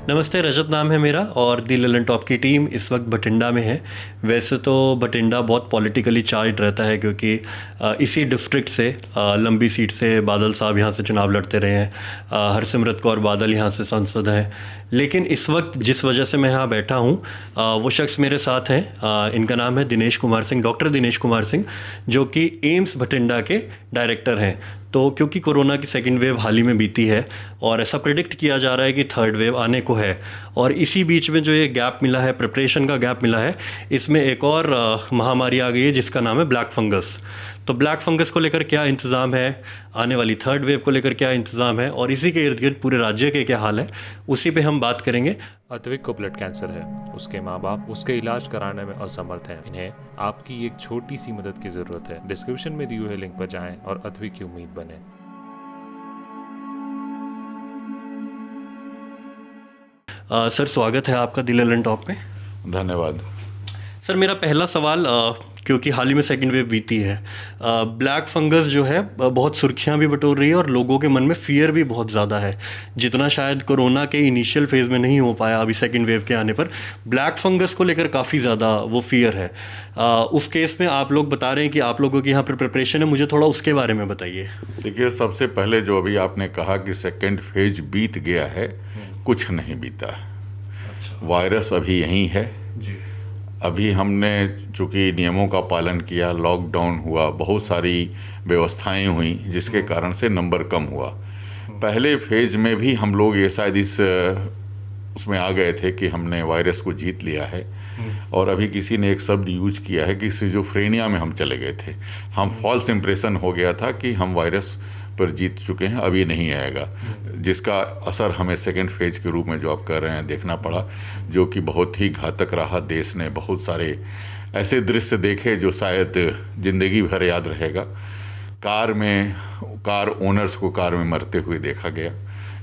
नमस्ते, रजत नाम है मेरा और दी ललन टॉप की टीम इस वक्त बठिंडा में है। वैसे तो बठिंडा बहुत पॉलिटिकली चार्ज रहता है क्योंकि इसी डिस्ट्रिक्ट से लंबी सीट से बादल साहब यहाँ से चुनाव लड़ते रहे हैं। हरसिमरत कौर बादल यहाँ से सांसद हैं। लेकिन इस वक्त जिस वजह से मैं यहाँ बैठा हूँ वो शख्स मेरे साथ हैं। इनका नाम है दिनेश कुमार सिंह, डॉक्टर दिनेश कुमार सिंह, जो कि एम्स बठिंडा के डायरेक्टर हैं। तो क्योंकि कोरोना की सेकेंड वेव हाल ही में बीती है और ऐसा प्रिडिक्ट किया जा रहा है कि थर्ड वेव आने को है, और इसी बीच में जो ये गैप मिला है, प्रिपरेशन का गैप मिला है, इसमें एक और महामारी आ गई है जिसका नाम है ब्लैक फंगस। तो ब्लैक फंगस को लेकर क्या इंतज़ाम है, आने वाली थर्ड वेव को लेकर क्या इंतज़ाम है, और इसी के इर्द गिर्द पूरे राज्य के क्या हाल है, उसी पे हम बात करेंगे। अद्विक को ब्लड कैंसर है। उसके माँ बाप उसके इलाज कराने में असमर्थ हैं। इन्हें आपकी एक छोटी सी मदद की जरूरत है। डिस्क्रिप्शन में दिए हुए लिंक पर जाएं और अद्विक की उम्मीद बने। सर, स्वागत है आपका दी ललन टॉप में। धन्यवाद। सर, मेरा पहला सवाल, क्योंकि हाल ही में सेकेंड वेव बीती है, ब्लैक फंगस जो है बहुत सुर्खियां भी बटोर रही है और लोगों के मन में फियर भी बहुत ज़्यादा है, जितना शायद कोरोना के इनिशियल फेज़ में नहीं हो पाया। अभी सेकेंड वेव के आने पर ब्लैक फंगस को लेकर काफ़ी ज़्यादा वो फियर है। उस केस में आप लोग बता रहे हैं कि आप लोगों की यहाँ पर प्रिपरेशन है, मुझे थोड़ा उसके बारे में बताइए। देखिए, सबसे पहले जो अभी आपने कहा कि सेकेंड फेज बीत गया है, कुछ नहीं बीता। अच्छा। वायरस अभी यहीं है जी। अभी हमने चूँकि नियमों का पालन किया, लॉकडाउन हुआ, बहुत सारी व्यवस्थाएं हुई जिसके कारण से नंबर कम हुआ। पहले फेज में भी हम लोग ये शायद उसमें आ गए थे कि हमने वायरस को जीत लिया है, और अभी किसी ने एक शब्द यूज किया है कि सिजोफ्रेनिया में हम चले गए थे। हम फॉल्स इम्प्रेशन हो गया था कि हम वायरस पर जीत चुके हैं, अब ये नहीं आएगा, जिसका असर हमें सेकेंड फेज के रूप में जो आप कर रहे हैं देखना पड़ा, जो कि बहुत ही घातक रहा। देश ने बहुत सारे ऐसे दृश्य देखे जो शायद ज़िंदगी भर याद रहेगा। कार ओनर्स को कार में मरते हुए देखा गया,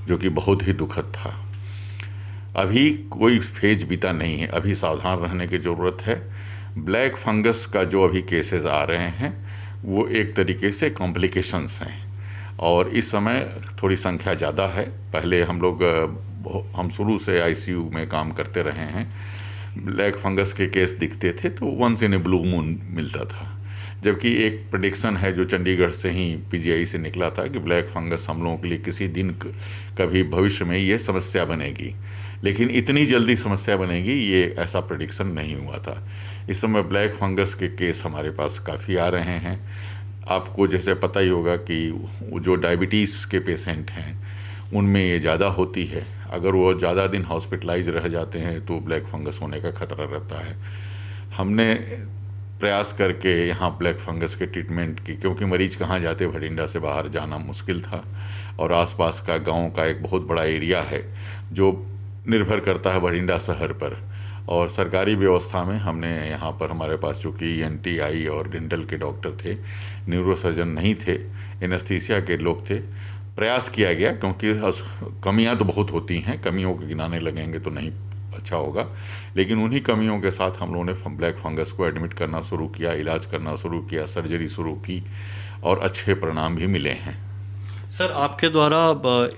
जो कि बहुत ही दुखद था। अभी कोई फेज बीता नहीं है, अभी सावधान रहने की ज़रूरत है। ब्लैक फंगस का जो अभी केसेस आ रहे हैं वो एक तरीके से कॉम्प्लिकेशंस हैं, और इस समय थोड़ी संख्या ज़्यादा है। पहले हम शुरू से आईसीयू में काम करते रहे हैं। ब्लैक फंगस के केस दिखते थे तो once in a blue moon मिलता था, जबकि एक प्रेडिक्शन है जो चंडीगढ़ से ही पीजीआई से निकला था कि ब्लैक फंगस हम लोगों के लिए किसी दिन कभी भविष्य में ये समस्या बनेगी, लेकिन इतनी जल्दी समस्या बनेगी ये ऐसा प्रेडिक्शन नहीं हुआ था। इस समय ब्लैक फंगस के केस हमारे पास काफ़ी आ रहे हैं। आपको जैसे पता ही होगा कि जो डायबिटीज़ के पेशेंट हैं उनमें ये ज़्यादा होती है। अगर वो ज़्यादा दिन हॉस्पिटलाइज रह जाते हैं तो ब्लैक फंगस होने का खतरा रहता है। हमने प्रयास करके यहाँ ब्लैक फंगस के ट्रीटमेंट की, क्योंकि मरीज कहाँ जाते, भटिंडा से बाहर जाना मुश्किल था, और आसपास का गांव का एक बहुत बड़ा एरिया है जो निर्भर करता है भटिंडा शहर पर। और सरकारी व्यवस्था में हमने यहाँ पर हमारे पास चूँकि एनटीआई और डेंटल के डॉक्टर थे, न्यूरोसर्जन नहीं थे, एनेस्थीसिया के लोग थे। प्रयास किया गया, क्योंकि कमियाँ तो बहुत होती हैं, कमियों को गिनाने लगेंगे तो नहीं अच्छा होगा, लेकिन उन्हीं कमियों के साथ हम लोगों ने ब्लैक फंगस को एडमिट करना शुरू किया, इलाज करना शुरू किया, सर्जरी शुरू की, और अच्छे परिणाम भी मिले हैं। सर, आपके द्वारा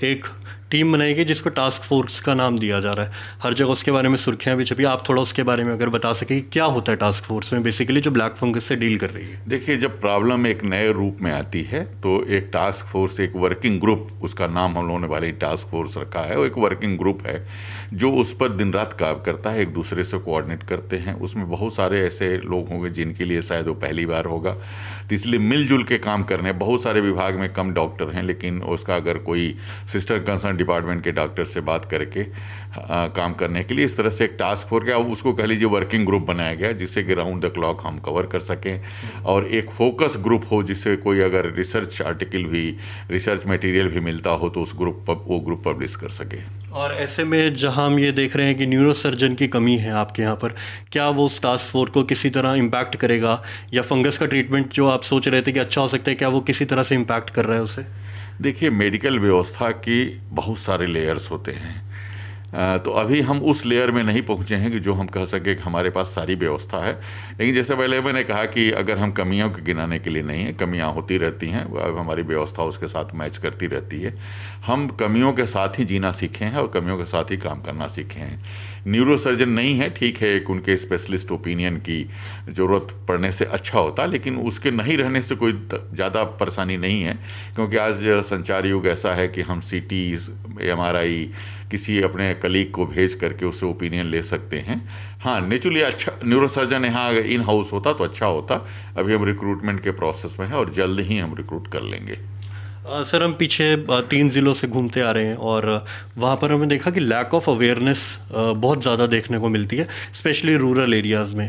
एक टीम बनाई गई जिसको टास्क फोर्स का नाम दिया जा रहा है, हर जगह उसके बारे में सुर्खियां भी छपी। आप थोड़ा उसके बारे में अगर बता सकें क्या होता है टास्क फोर्स में बेसिकली, जो ब्लैक फंगस से डील कर रही है। देखिए, जब प्रॉब्लम एक नए रूप में आती है तो एक टास्क फोर्स, एक वर्किंग ग्रुप, उसका नाम हम लोगों ने वाले टास्क फोर्स रखा है, वो एक वर्किंग ग्रुप है जो उस पर दिन रात काम करता है, एक दूसरे से कोऑर्डिनेट करते हैं। उसमें बहुत सारे ऐसे लोग होंगे जिनके लिए शायद वो पहली बार होगा, तो इसलिए मिलजुल के काम करने। बहुत सारे विभाग में कम डॉक्टर हैं, लेकिन उसका अगर कोई सिस्टर कंसर्न डिपार्टमेंट के डॉक्टर से बात करके काम करने के लिए इस तरह से एक टास्क फोर्स गया, उसको कह लीजिए वर्किंग ग्रुप बनाया गया, जिससे कि राउंड द क्लॉक हम कवर कर सकें, और एक फोकस ग्रुप हो, जिससे कोई अगर रिसर्च आर्टिकल भी, रिसर्च मटेरियल भी मिलता हो तो वो ग्रुप पब्लिश कर सके। और ऐसे में जहां हम ये देख रहे हैं कि न्यूरोसर्जन की कमी है आपके यहाँ पर, क्या वो उस टास्क फोर्स को किसी तरह इम्पैक्ट करेगा, या फंगस का ट्रीटमेंट जो आप सोच रहे थे कि अच्छा हो सकता है, क्या वो किसी तरह से इम्पैक्ट कर रहा है उसे? देखिए, मेडिकल व्यवस्था की बहुत सारे लेयर्स होते हैं। तो अभी हम उस लेयर में नहीं पहुँचे हैं कि जो हम कह सकें कि हमारे पास सारी व्यवस्था है। लेकिन जैसे पहले मैंने कहा कि अगर हम कमियों को गिनाने के लिए नहीं है, कमियां होती रहती हैं, अब हमारी व्यवस्था उसके साथ मैच करती रहती है। हम कमियों के साथ ही जीना सीखे हैं और कमियों के साथ ही काम करना सीखे हैं। न्यूरो सर्जन नहीं है, ठीक है, एक उनके स्पेशलिस्ट ओपिनियन की ज़रूरत पड़ने से अच्छा होता, लेकिन उसके नहीं रहने से कोई ज़्यादा परेशानी नहीं है, क्योंकि आज संचार युग ऐसा है कि हम CT MRI किसी अपने कलीग को भेज करके उससे ओपिनियन ले सकते हैं। हाँ, नेचुरली अच्छा न्यूरो सर्जन यहाँ अगर इन हाउस होता तो अच्छा होता। अभी हम रिक्रूटमेंट के प्रोसेस में है और जल्द ही हम रिक्रूट कर लेंगे। सर, हम पीछे 3 ज़िलों से घूमते आ रहे हैं और वहाँ पर हमने देखा कि लैक ऑफ अवेयरनेस बहुत ज़्यादा देखने को मिलती है, स्पेशली रूरल एरियाज़ में।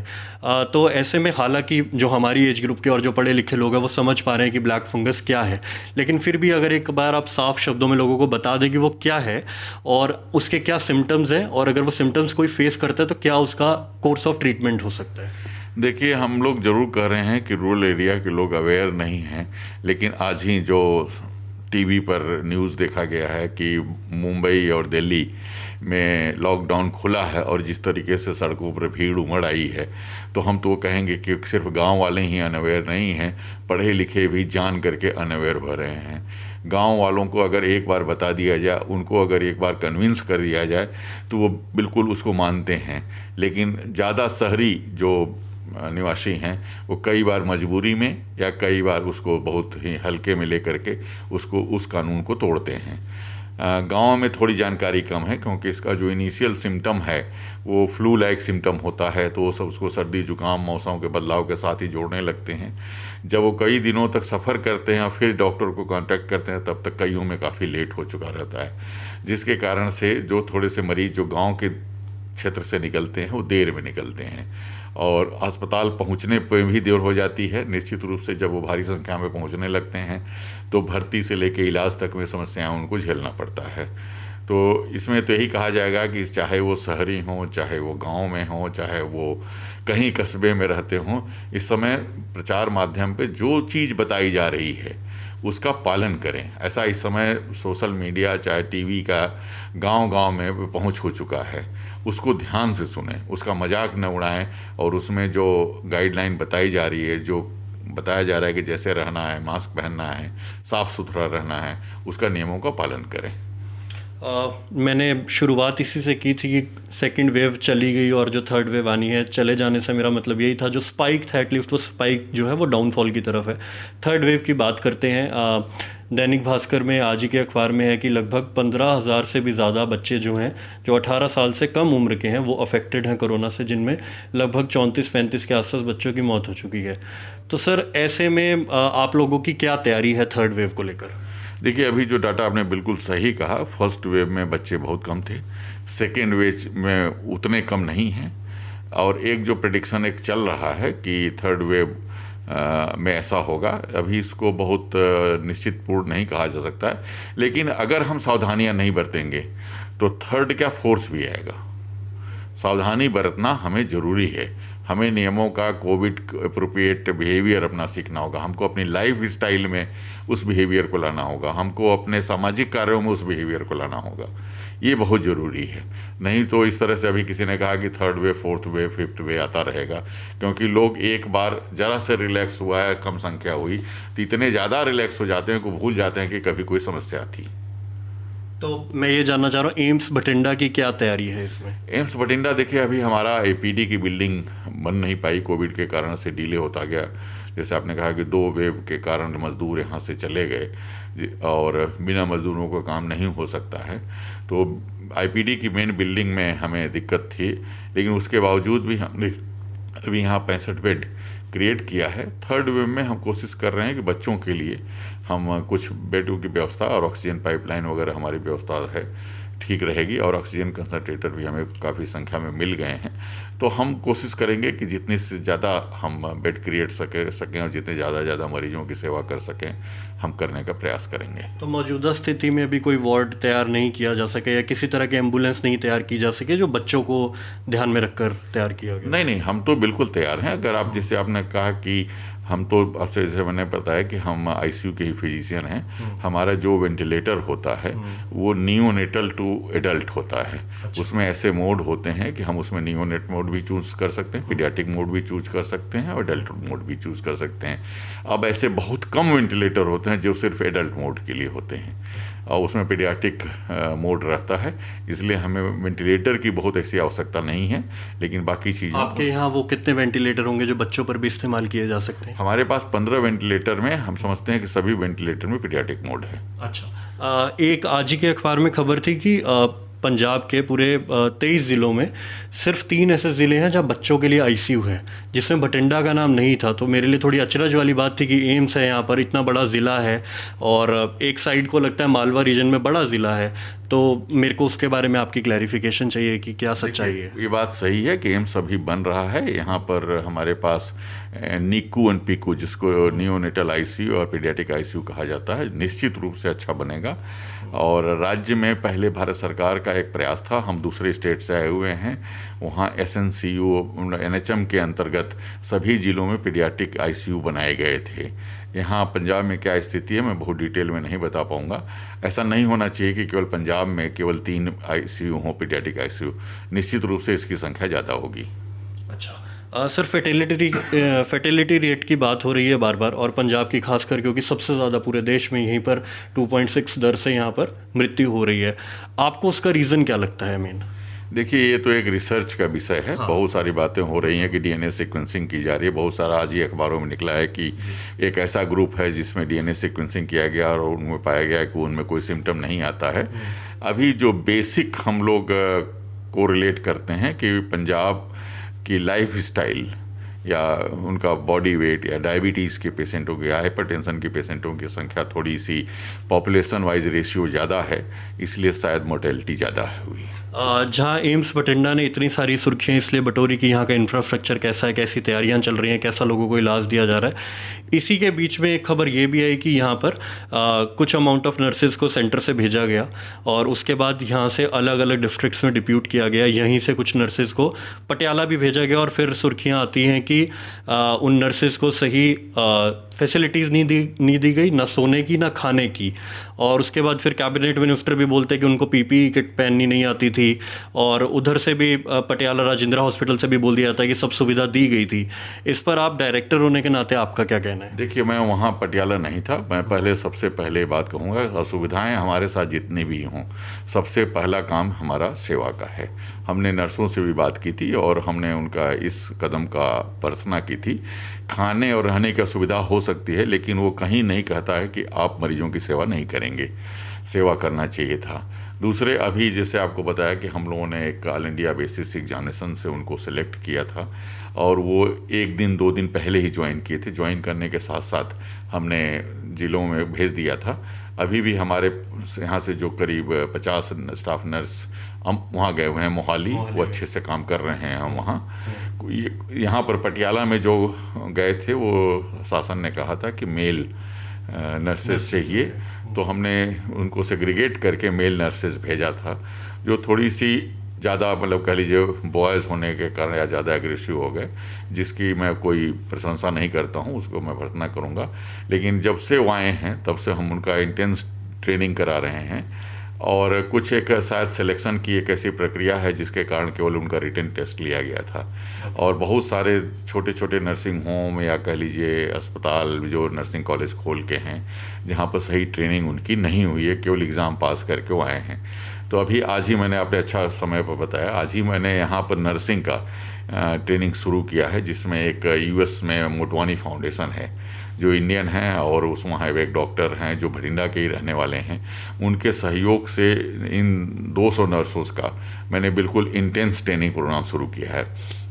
तो ऐसे में हालांकि जो हमारी एज ग्रुप के और जो पढ़े लिखे लोग हैं वो समझ पा रहे हैं कि ब्लैक फंगस क्या है, लेकिन फिर भी अगर एक बार आप साफ शब्दों में लोगों को बता दें कि वो क्या है और उसके क्या सिम्टम्स हैं, और अगर वो सिम्टम्स कोई फेस करता है तो क्या उसका कोर्स ऑफ ट्रीटमेंट हो सकता है। देखिए, हम लोग ज़रूर कह रहे हैं कि रूरल एरिया के लोग अवेयर नहीं हैं, लेकिन आज ही जो टीवी पर न्यूज़ देखा गया है कि मुंबई और दिल्ली में लॉकडाउन खुला है और जिस तरीके से सड़कों पर भीड़ उमड़ आई है, तो हम तो कहेंगे कि सिर्फ गांव वाले ही अनअवेयर नहीं हैं, पढ़े लिखे भी जान करके अनअवेयर भर रहे हैं। गांव वालों को अगर एक बार बता दिया जाए, उनको अगर एक बार कन्विंस कर दिया जाए तो वो बिल्कुल उसको मानते हैं, लेकिन ज़्यादा शहरी जो निवासी हैं वो कई बार मजबूरी में या कई बार उसको बहुत ही हल्के में लेकर के उसको उस कानून को तोड़ते हैं। गांव में थोड़ी जानकारी कम है, क्योंकि इसका जो इनिशियल सिम्टम है वो फ्लू लाइक सिम्टम होता है, तो वो सब उसको सर्दी जुकाम मौसम के बदलाव के साथ ही जोड़ने लगते हैं। जब वो कई दिनों तक सफ़र करते हैं और फिर डॉक्टर को कांटेक्ट करते हैं, तब तक कईयों में काफ़ी लेट हो चुका रहता है, जिसके कारण से जो थोड़े से मरीज़ जो गाँव के क्षेत्र से निकलते हैं वो देर में निकलते हैं और अस्पताल पहुंचने पर भी देर हो जाती है। निश्चित रूप से जब वो भारी संख्या में पहुंचने लगते हैं तो भर्ती से लेकर इलाज तक में समस्याएं उनको झेलना पड़ता है। तो इसमें तो यही कहा जाएगा कि चाहे वो शहरी हों, चाहे वो गांव में हों, चाहे वो कहीं कस्बे में रहते हों, इस समय प्रचार माध्यम पे जो चीज़ बताई जा रही है उसका पालन करें। ऐसा इस समय सोशल मीडिया चाहे टीवी का गांव-गांव में पहुंच हो चुका है, उसको ध्यान से सुनें, उसका मजाक न उड़ाएं और उसमें जो गाइडलाइन बताई जा रही है, जो बताया जा रहा है कि जैसे रहना है, मास्क पहनना है, साफ़ सुथरा रहना है, उसका नियमों का पालन करें। मैंने शुरुआत इसी से की थी कि सेकंड वेव चली गई और जो थर्ड वेव आनी है, चले जाने से मेरा मतलब यही था, जो स्पाइक था एटलीस्ट वो स्पाइक जो है वो डाउनफॉल की तरफ है। थर्ड वेव की बात करते हैं, दैनिक भास्कर में आज ही के अखबार में है कि लगभग 15,000 से भी ज़्यादा बच्चे जो हैं जो 18 साल से कम उम्र के हैं वो अफेक्टेड हैं कोरोना से, जिनमें लगभग 34-35 के आसपास बच्चों की मौत हो चुकी है। तो सर, ऐसे में आप लोगों की क्या तैयारी है थर्ड वेव को लेकर? देखिए, अभी जो डाटा आपने बिल्कुल सही कहा, फर्स्ट वेव में बच्चे बहुत कम थे, सेकेंड वेव में उतने कम नहीं हैं, और एक जो प्रेडिक्शन एक चल रहा है कि थर्ड वेव में ऐसा होगा, अभी इसको बहुत निश्चित पूर्ण नहीं कहा जा सकता है, लेकिन अगर हम सावधानियां नहीं बरतेंगे तो थर्ड क्या फोर्थ भी आएगा। सावधानी बरतना हमें ज़रूरी है, हमें नियमों का कोविड अप्रोप्रिएट बिहेवियर अपना सीखना होगा, हमको अपनी लाइफ स्टाइल में उस बिहेवियर को लाना होगा, हमको अपने सामाजिक कार्यों में उस बिहेवियर को लाना होगा, ये बहुत ज़रूरी है। नहीं तो इस तरह से अभी किसी ने कहा कि third wave, fourth wave, fifth wave आता रहेगा, क्योंकि लोग एक बार ज़रा से रिलैक्स हुआ है, कम संख्या हुई तो इतने ज़्यादा रिलैक्स हो जाते हैं कि भूल जाते हैं कि कभी कोई समस्या थी। तो मैं ये जानना चाह रहा हूँ, एम्स बठिंडा की क्या तैयारी है इसमें? एम्स बठिंडा, देखिए, अभी हमारा APD की बिल्डिंग बन नहीं पाई, कोविड के कारण से डिले होता गया। जैसे आपने कहा कि 2 वेव के कारण मज़दूर यहाँ से चले गए और बिना मज़दूरों का काम नहीं हो सकता है, तो IPD की मेन बिल्डिंग में हमें दिक्कत थी, लेकिन उसके बावजूद भी हमने अभी यहाँ 65 बेड क्रिएट किया है। थर्ड वेव में हम कोशिश कर रहे हैं कि बच्चों के लिए हम कुछ बेडों की व्यवस्था और ऑक्सीजन पाइपलाइन वगैरह हमारी व्यवस्था है ठीक रहेगी, और ऑक्सीजन कंसनट्रेटर भी हमें काफ़ी संख्या में मिल गए हैं। तो हम कोशिश करेंगे कि जितनी से ज़्यादा हम बेड क्रिएट सकें और जितने ज़्यादा मरीजों की सेवा कर सकें, हम करने का प्रयास करेंगे। तो मौजूदा स्थिति में अभी कोई वार्ड तैयार नहीं किया जा सके या किसी तरह की एम्बुलेंस नहीं तैयार की जा सके जो बच्चों को ध्यान में रखकर तैयार किया गया? नहीं, हम तो बिल्कुल तैयार हैं। अगर आप, जैसे आपने कहा कि हम तो आपसे जैसे मैंने बताया कि हम आईसीयू के ही फिजिशियन हैं। हमारा जो वेंटिलेटर होता है वो नियोनेटल टू एडल्ट होता है। उसमें ऐसे मोड होते हैं कि हम उसमें नियोनेट मोड भी चूज कर सकते हैं, पीडियाट्रिक मोड भी चूज कर सकते हैं और एडल्ट मोड भी चूज कर सकते हैं। अब ऐसे बहुत कम वेंटिलेटर होते हैं जो सिर्फ एडल्ट मोड के लिए होते हैं और उसमें पीडियाट्रिक मोड रहता है, इसलिए हमें वेंटिलेटर की बहुत ऐसी आवश्यकता नहीं है। लेकिन बाकी चीज़ों आपके यहाँ वो कितने वेंटिलेटर होंगे जो बच्चों पर भी इस्तेमाल किए जा सकते हैं? हमारे पास 15 वेंटिलेटर में हम समझते हैं कि सभी वेंटिलेटर में पीडियाट्रिक मोड है। अच्छा, एक आज ही के अखबार में खबर थी कि पंजाब के पूरे 23 ज़िलों में सिर्फ 3 ऐसे ज़िले हैं जहाँ बच्चों के लिए आईसीयू है, जिसमें बठिंडा का नाम नहीं था। तो मेरे लिए थोड़ी अचरज वाली बात थी कि एम्स है यहाँ पर, इतना बड़ा ज़िला है और एक साइड को लगता है मालवा रीजन में बड़ा ज़िला है। तो मेरे को उसके बारे में आपकी क्लैरिफिकेशन चाहिए कि क्या सच्चाई है। ये बात सही है कि एम्स अभी बन रहा है। यहाँ पर हमारे पास नीकू एंड पीकू, जिसको नियोनेटल आईसीयू और पीडियाट्रिक आईसीयू कहा जाता है, निश्चित रूप से अच्छा बनेगा। और राज्य में पहले भारत सरकार का एक प्रयास था, हम दूसरे स्टेट से आए हुए हैं, वहाँ एसएनसीयू एनएचएम के अंतर्गत सभी ज़िलों में पीडियाट्रिक आईसीयू बनाए गए थे। यहाँ पंजाब में क्या स्थिति है मैं बहुत डिटेल में नहीं बता पाऊँगा। ऐसा नहीं होना चाहिए कि केवल पंजाब में केवल 3 आईसीयू हों, पीडियाट्रिक आईसीयू। निश्चित रूप से इसकी संख्या ज़्यादा होगी। अच्छा, सर फर्टिलिटी रेट की बात हो रही है बार बार, और पंजाब की खासकर क्योंकि सबसे ज़्यादा पूरे देश में यहीं पर 2.6 दर से यहाँ पर मृत्यु हो रही है। आपको उसका रीज़न क्या लगता है मेन? देखिए, ये तो एक रिसर्च का विषय है। हाँ। बहुत सारी बातें हो रही हैं कि डीएनए सीक्वेंसिंग की जा रही है। बहुत सारा आज ही अखबारों में निकला है कि एक ऐसा ग्रुप है जिसमें डीएनए सीक्वेंसिंग किया गया और उनमें पाया गया कि उनमें कोई सिम्टम नहीं आता है। अभी जो बेसिक हम लोग कोरिलेट करते हैं कि पंजाब की लाइफ स्टाइल या उनका बॉडी वेट या डायबिटीज़ के पेशेंटों की, हाइपरटेंशन के पेशेंटों की संख्या थोड़ी सी पॉपुलेशन वाइज रेशियो ज़्यादा है, इसलिए शायद मोर्टेलिटी ज़्यादा हुई। जहाँ एम्स बठिंडा ने इतनी सारी सुर्खियाँ इसलिए बटोरी कि यहाँ का इंफ्रास्ट्रक्चर कैसा है, कैसी तैयारियाँ चल रही हैं, कैसा लोगों को इलाज दिया जा रहा है, इसी के बीच में एक खबर ये भी आई कि यहाँ पर कुछ अमाउंट ऑफ नर्सेज को सेंटर से भेजा गया और उसके बाद यहाँ से अलग अलग डिस्ट्रिक्ट्स में डिप्यूट किया गया। यहीं से कुछ नर्सेज को पटियाला भी भेजा गया और फिर सुर्खियाँ आती हैं कि उन नर्सेज को सही फैसिलिटीज़ नहीं दी गई, ना सोने की ना खाने की। और उसके बाद फिर कैबिनेट मिनिस्टर भी बोलते हैं कि उनको पीपीई किट पहननी नहीं आती थी। और उधर से भी पटियाला राजेंद्रा हॉस्पिटल से भी बोल दिया था कि सब सुविधा दी गई थी। इस पर आप डायरेक्टर होने के नाते आपका क्या कहना है? देखिए, मैं वहाँ पटियाला नहीं था। मैं सबसे पहले बात कहूँगा, असुविधाएं हमारे साथ जितनी भी हों, सबसे पहला काम हमारा सेवा का है। हमने नर्सों से भी बात की थी और हमने उनका इस कदम का भर्त्सना की थी। खाने और रहने की सुविधा हो सकती है, लेकिन वो कहीं नहीं कहता है कि आप मरीजों की सेवा नहीं करेंगे। सेवा करना चाहिए था। दूसरे, अभी जैसे आपको बताया कि हम लोगों ने एक ऑल इंडिया बेसिस एग्जामिनेशन से उनको सेलेक्ट किया था और वो 1 दिन 2 दिन पहले ही ज्वाइन किए थे। ज्वाइन करने के साथ साथ हमने जिलों में भेज दिया था। अभी भी हमारे यहाँ से जो करीब 50 स्टाफ नर्स हम वहाँ गए हुए हैं मोहाली, वो अच्छे से काम कर रहे हैं। हम वहाँ यहाँ पर पटियाला में जो गए थे वो शासन ने कहा था कि मेल नर्सेज चाहिए, तो हमने उनको सेग्रीगेट करके मेल नर्सेज भेजा था, जो थोड़ी सी ज़्यादा मतलब कह लीजिए बॉयज़ होने के कारण या ज़्यादा एग्रेसिव हो गए, जिसकी मैं कोई प्रशंसा नहीं करता हूँ, उसको मैं भर्त्सना करूँगा। लेकिन जब से वो आए हैं तब से हम उनका इंटेंस ट्रेनिंग करा रहे हैं और कुछ एक शायद सिलेक्शन की एक ऐसी प्रक्रिया है जिसके कारण केवल उनका रिटन टेस्ट लिया गया था। और बहुत सारे छोटे छोटे नर्सिंग होम या कह लीजिए अस्पताल जो नर्सिंग कॉलेज खोल के हैं जहाँ पर सही ट्रेनिंग उनकी नहीं हुई है, केवल एग्ज़ाम पास करके वो आए हैं। तो अभी आज ही मैंने आपने अच्छा समय पर बताया, आज ही मैंने यहाँ पर नर्सिंग का ट्रेनिंग शुरू किया है, जिसमें एक यूएस में मोटवानी फाउंडेशन है जो इंडियन हैं और उस वहाँ एक डॉक्टर हैं जो बठिंडा के ही रहने वाले हैं। उनके सहयोग से इन 200 नर्सों का मैंने बिल्कुल इंटेंस ट्रेनिंग प्रोग्राम शुरू किया है।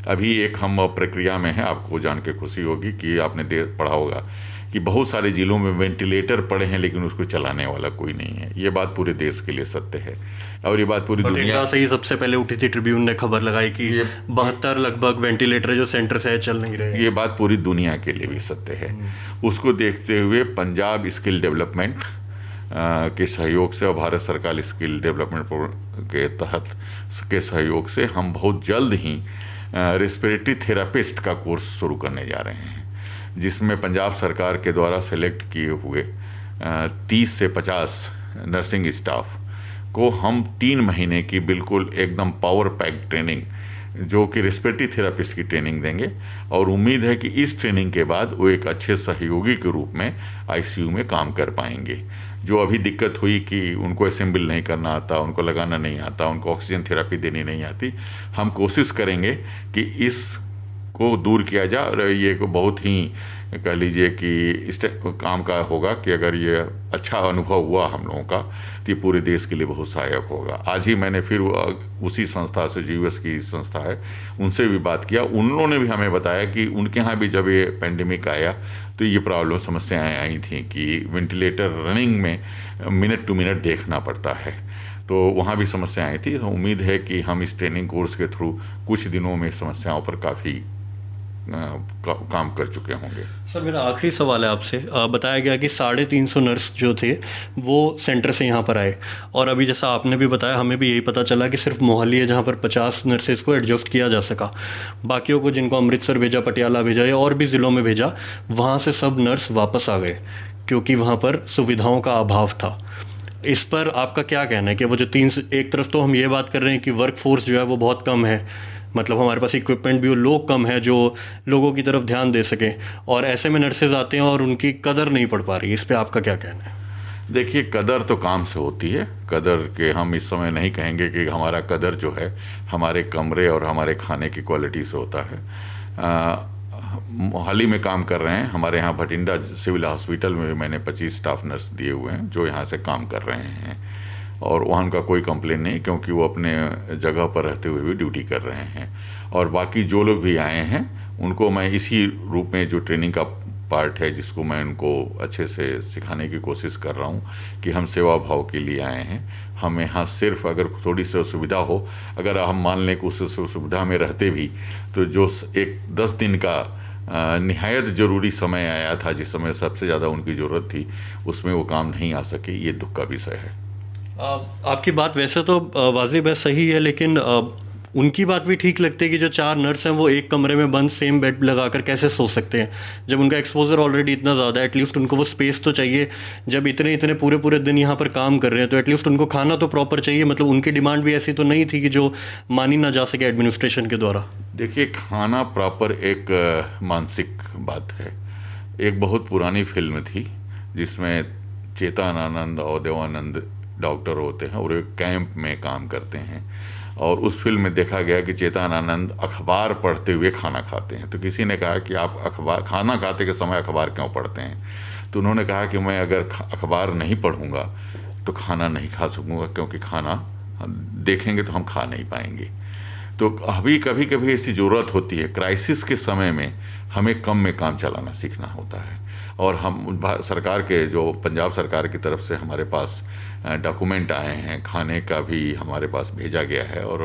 अभी एक हम प्रक्रिया में हैं, आपको जान के खुशी होगी कि आपने पढ़ा होगा कि बहुत सारे ज़िलों में वेंटिलेटर पड़े हैं लेकिन उसको चलाने वाला कोई नहीं है। ये बात पूरे देश के लिए सत्य है और ये बात पूरी दुनिया से ही सबसे पहले उठी थी। ट्रिब्यून ने खबर लगाई कि 72 लगभग वेंटिलेटर जो सेंटर से चल नहीं रहे। ये बात पूरी दुनिया के लिए भी सत्य है। उसको देखते हुए पंजाब स्किल डेवलपमेंट के सहयोग से और भारत सरकार स्किल डेवलपमेंट के तहत के सहयोग से हम बहुत जल्द ही रेस्पिरेटरी थेरापिस्ट का कोर्स शुरू करने जा रहे हैं, जिसमें पंजाब सरकार के द्वारा सेलेक्ट किए हुए 30 से 50 नर्सिंग स्टाफ को हम 3 महीने की बिल्कुल एकदम पावर पैक ट्रेनिंग, जो कि रेस्पिरेटरी थेरेपिस्ट की ट्रेनिंग देंगे, और उम्मीद है कि इस ट्रेनिंग के बाद वो एक अच्छे सहयोगी के रूप में आईसीयू में काम कर पाएंगे। जो अभी दिक्कत हुई कि उनको असेंबल नहीं करना आता, उनको लगाना नहीं आता, उनको ऑक्सीजन थेरेपी देनी नहीं आती, हम कोशिश करेंगे कि इसको दूर किया जाए। और ये बहुत ही कह लीजिए कि इस काम का होगा कि अगर ये अच्छा अनुभव हुआ हम लोगों का तो ये पूरे देश के लिए बहुत सहायक होगा। आज ही मैंने फिर उसी संस्था से, जीयूएस की संस्था है, उनसे भी बात किया। उन्होंने भी हमें बताया कि उनके यहाँ भी जब ये पेंडेमिक आया तो ये प्रॉब्लम, समस्याएं आई थी कि वेंटिलेटर रनिंग में मिनट टू मिनट देखना पड़ता है, तो वहाँ भी समस्याएं आई थी। तो उम्मीद है कि हम इस ट्रेनिंग कोर्स के थ्रू कुछ दिनों में समस्याओं पर काफ़ी काम कर चुके होंगे। सर, मेरा आखिरी सवाल है आपसे। बताया गया कि 350 नर्स जो थे वो सेंटर से यहाँ पर आए, और अभी जैसा आपने भी बताया हमें भी यही पता चला कि सिर्फ मोहाली है जहाँ पर 50 नर्सेज को एडजस्ट किया जा सका। बाकियों को, जिनको अमृतसर भेजा, पटियाला भेजा या और भी ज़िलों में भेजा, वहाँ से सब नर्स वापस आ गए क्योंकि वहाँ पर सुविधाओं का अभाव था। इस पर आपका क्या कहना है कि वो जो एक तरफ तो हम ये बात कर रहे हैं कि वर्क फोर्स जो है वो बहुत कम है, मतलब हमारे पास इक्विपमेंट भी, लोग कम है जो लोगों की तरफ ध्यान दे सकें, और ऐसे में नर्सेज आते हैं और उनकी कदर नहीं पड़ पा रही। इस पे आपका क्या कहना है? देखिए, कदर तो काम से होती है। कदर के हम इस समय नहीं कहेंगे कि हमारा कदर जो है हमारे कमरे और हमारे खाने की क्वालिटी से होता है। मोहाली में काम कर रहे हैं, हमारे यहाँ भटिंडा सिविल हॉस्पिटल में मैंने 25 स्टाफ नर्स दिए हुए हैं जो यहाँ से काम कर रहे हैं, और वहाँ उनका कोई कंप्लेन नहीं, क्योंकि वो अपने जगह पर रहते हुए भी ड्यूटी कर रहे हैं। और बाकी जो लोग भी आए हैं उनको मैं इसी रूप में, जो ट्रेनिंग का पार्ट है जिसको मैं उनको अच्छे से सिखाने की कोशिश कर रहा हूँ कि हम सेवा भाव के लिए आए हैं। हम यहाँ सिर्फ अगर थोड़ी सी असुविधा हो, अगर हम मान लें कि उस सुविधा में रहते भी, तो जो एक 10 दिन का निहायत ज़रूरी समय आया था जिस समय सबसे ज़्यादा उनकी ज़रूरत थी, उसमें वो काम नहीं आ सके, ये दुख का विषय है। आपकी बात वैसे तो वाजिब है, सही है, लेकिन उनकी बात भी ठीक लगती है कि जो 4 नर्स हैं वो एक कमरे में बंद सेम बेड लगाकर कैसे सो सकते हैं जब उनका एक्सपोजर ऑलरेडी इतना ज़्यादा है। एटलीस्ट उनको वो स्पेस तो चाहिए। जब इतने पूरे दिन यहाँ पर काम कर रहे हैं तो एटलीस्ट उनको खाना तो प्रॉपर चाहिए। मतलब उनकी डिमांड भी ऐसी तो नहीं थी कि जो मानी ना जा सके एडमिनिस्ट्रेशन के द्वारा। देखिए, खाना प्रॉपर एक मानसिक बात है। एक बहुत पुरानी फिल्म थी जिसमें चेतनानंद और देवानंद डॉक्टर होते हैं और एक कैंप में काम करते हैं, और उस फिल्म में देखा गया कि चेतनानंद अखबार पढ़ते हुए खाना खाते हैं। तो किसी ने कहा कि आप खाना खाते के समय अखबार क्यों पढ़ते हैं? तो उन्होंने कहा कि मैं अगर अखबार नहीं पढ़ूंगा तो खाना नहीं खा सकूंगा, क्योंकि खाना देखेंगे तो हम खा नहीं पाएंगे। तो अभी कभी कभी ऐसी ज़रूरत होती है, क्राइसिस के समय में हमें कम में काम चलाना सीखना होता है। और हम सरकार के, जो पंजाब सरकार की तरफ से हमारे पास डॉक्यूमेंट आए हैं, खाने का भी हमारे पास भेजा गया है और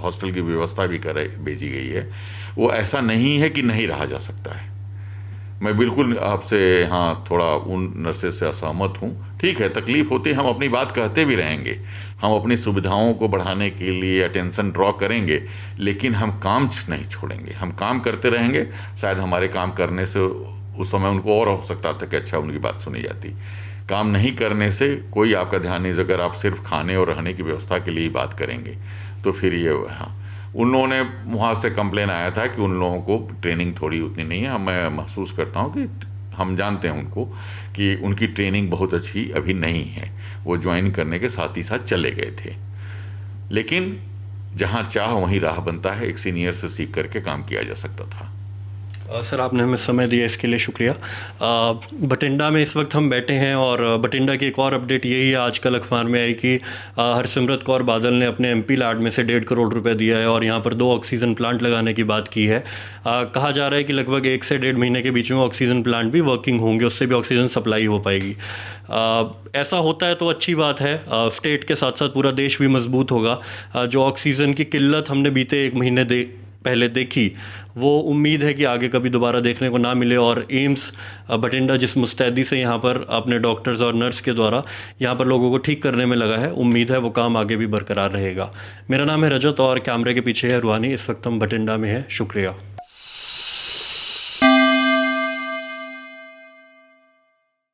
हॉस्टल की व्यवस्था भी भेजी गई है। वो ऐसा नहीं है कि नहीं रहा जा सकता है। मैं बिल्कुल आपसे हाँ थोड़ा उन नर्सेज से असहमत हूँ। ठीक है, तकलीफ़ होती है, हम अपनी बात कहते भी रहेंगे, हम अपनी सुविधाओं को बढ़ाने के लिए अटेंशन ड्रॉ करेंगे, लेकिन हम काम नहीं छोड़ेंगे, हम काम करते रहेंगे। शायद हमारे काम करने से उस समय उनको और हो सकता था कि अच्छा उनकी बात सुनी जाती। काम नहीं करने से कोई आपका ध्यान नहीं, अगर आप सिर्फ खाने और रहने की व्यवस्था के लिए ही बात करेंगे तो फिर ये हाँ। उन लोगों ने वहाँ से कंप्लेन आया था कि उन लोगों को ट्रेनिंग थोड़ी उतनी नहीं है। मैं महसूस करता हूँ कि हम जानते हैं उनको कि उनकी ट्रेनिंग बहुत अच्छी अभी नहीं है। वो ज्वाइन करने के साथ ही साथ चले गए थे, लेकिन जहाँ चाह वहीं राह बनता है। एक सीनियर से सीख करके काम किया जा सकता था। सर, आपने हमें समय दिया इसके लिए शुक्रिया। बठिंडा में इस वक्त हम बैठे हैं और बठिंडा की एक और अपडेट यही है, आजकल अखबार में आई कि हरसिमरत कौर बादल ने अपने एमपी लैड में से 1.5 करोड़ रुपए दिया है और यहाँ पर 2 ऑक्सीजन प्लांट लगाने की बात की है। कहा जा रहा है कि लगभग 1 से 1.5 महीने के बीच में ऑक्सीजन प्लांट भी वर्किंग होंगे, उससे भी ऑक्सीजन सप्लाई हो पाएगी। ऐसा होता है तो अच्छी बात है। स्टेट के साथ साथ पूरा देश भी मजबूत होगा। जो ऑक्सीजन की किल्लत हमने बीते 1 महीने पहले देखी, वो उम्मीद है कि आगे कभी दोबारा देखने को ना मिले। और एम्स बठिंडा जिस मुस्तैदी से यहाँ पर अपने डॉक्टर्स और नर्स के द्वारा यहाँ पर लोगों को ठीक करने में लगा है, उम्मीद है वो काम आगे भी बरकरार रहेगा। मेरा नाम है रजत और कैमरे के पीछे है रूहानी। इस वक्त हम बठिंडा में हैं। शुक्रिया।